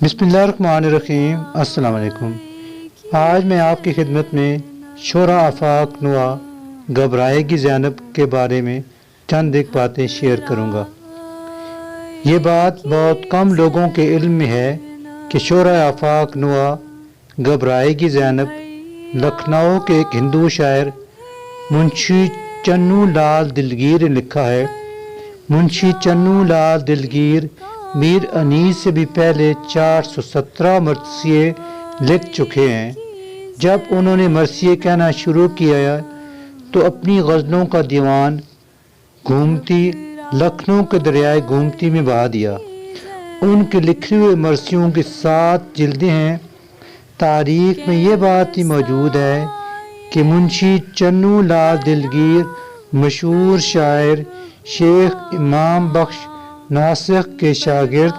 बिस्मिल्लाहिर्रहमानिर्रहीम। अस्सलाम वालेकुम। आज मैं आपकी खिदमत में शोरा आफाक नुआ घबराएगी ज़ैनब के बारे में चंद एक बातें शेयर करूँगा। ये बात बहुत कम लोगों के इल्म में है कि शोरा आफाक नुआ घबराएगी ज़ैनब लखनऊ के एक हिंदू शायर मुंशी चन्नू लाल दिलगीर ने लिखा है। मुंशी चन्नू लाल दिलगीर मीर अनीस से भी पहले 417 मरसिए लिख चुके हैं। जब उन्होंने मरसिए कहना शुरू किया तो अपनी गज़लों का दीवान घूमती लखनऊ के दरियाए घूमती में बहा दिया। उनके लिखे हुए मरसियों की 7 जिल्दें हैं। तारीख में ये बात ही मौजूद है कि मुंशी चन्नू लाल दिलगीर मशहूर शायर शेख इमाम बख्श नासिक के शागिर्द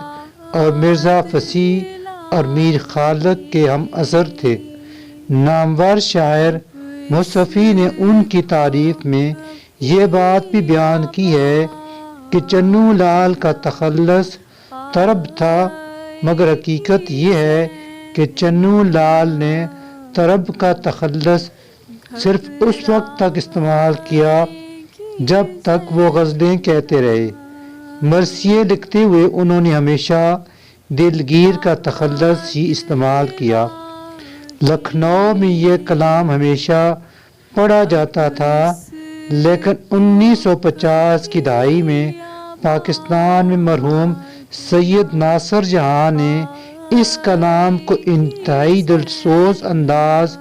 और मिर्ज़ा फसीह और मीर खालद के हम असर थे। नामवर शायर मुसफ़ी ने उनकी तारीफ में ये बात भी बयान की है कि चन्नू लाल का तखल्लुस तरब था, मगर हकीकत ये है कि चन्नू लाल ने तरब का तखल्लुस सिर्फ उस वक्त तक इस्तेमाल किया जब तक वो गज़लें कहते रहे। मरसिए लिखते हुए उन्होंने हमेशा दिलगीर का तखल्लुस ही इस्तेमाल किया। लखनऊ में ये कलाम हमेशा पढ़ा जाता था, लेकिन 1950 की दहाई में पाकिस्तान में मरहूम सैयद नासिर जहां ने इस कलाम को इंतहाई दिलसोज अंदाज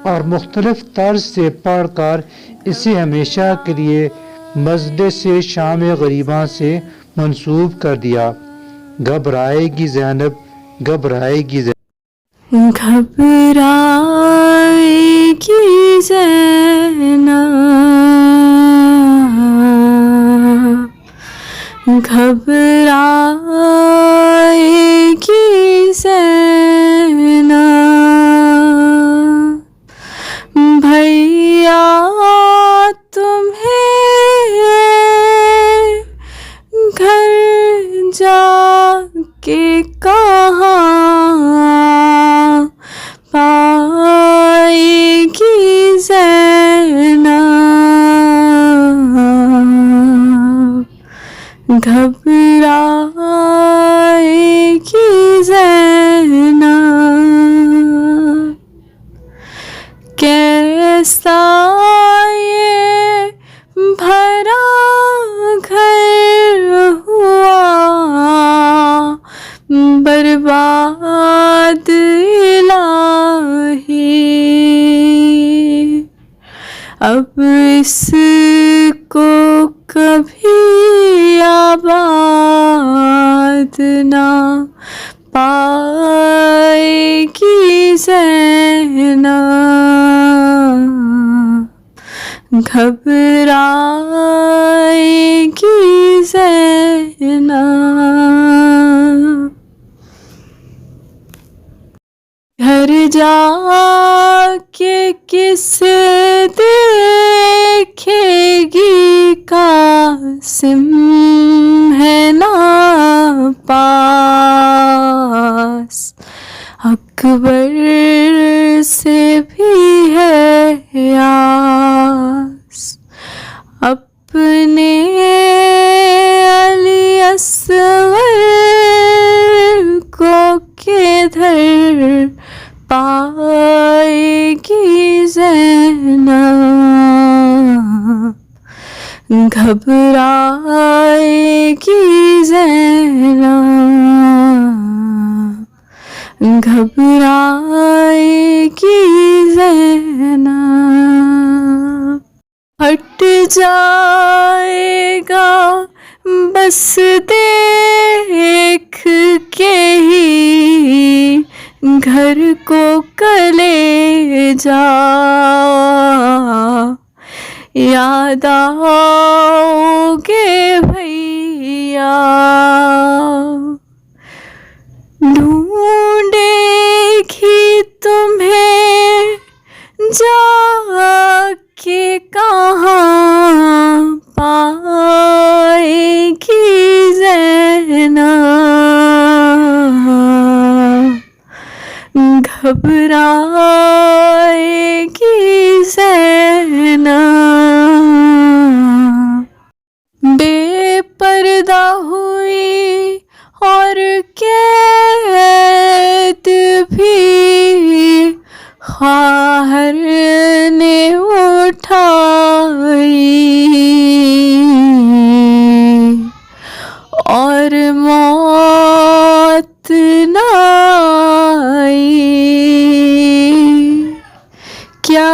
और मुख्तलिफ तर्ज से पढ़कर इसे हमेशा के लिए मजलिस से शाम गरीबा से मंसूब कर दिया। घबराएगी ज़ैनब, घबराएगी ज़ैनब, घबराएगी ज़ैनब, घबराएगी ज़ैनब, भैया तुम्हें घर जाके कहाँ पाएगी ज़ैनब, घबराएगी ज़ैनब, कैसा ये भरा घर हुआ बर्बाद इलाही, अब इसको कभी आबाद ना पाएगी ज़ैनब, घबराएगी ज़ैनब, घर जाके किसे देखेगी कासिम है ना पास, अकबर से भी है आस, अपने अली असगर को किधर पाएगी ज़ैनब, घबराएगी ज़ैनब, घबराएगी ज़ैनब, हट जाएगा बस देख के ही घर को कलेजा, याद आओगे भैया, ढूंढेगी तुम्हें जाके कहाँ पाएगी ज़ैनब, घबराएगी ज़ैनब, बेपर्दा हुई और कैद भी ख़ाहर ने उठाई, और मौत न आई। क्या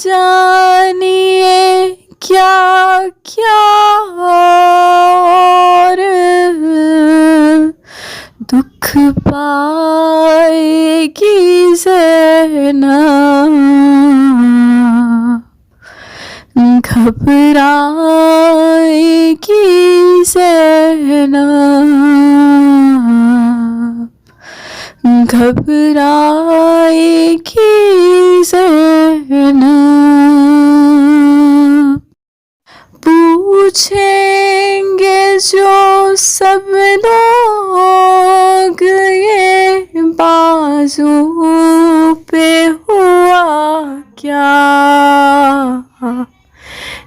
जानिए क्या क्या और दुख पाएगी ज़ैनब, घबराएगी ज़ैनब, घबराएगी ज़ैनब। पूछेंगे जो सब लोग ये बाजू पे हुआ क्या,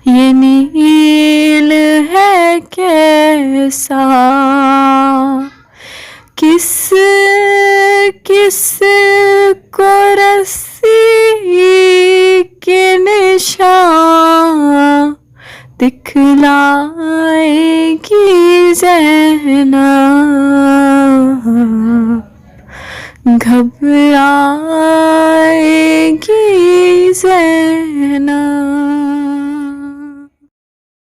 ये नील है कैसा, किस किस को रस्सी के निशान दिखलाएगी ज़ैनब, घबराएगी ज़ैनब।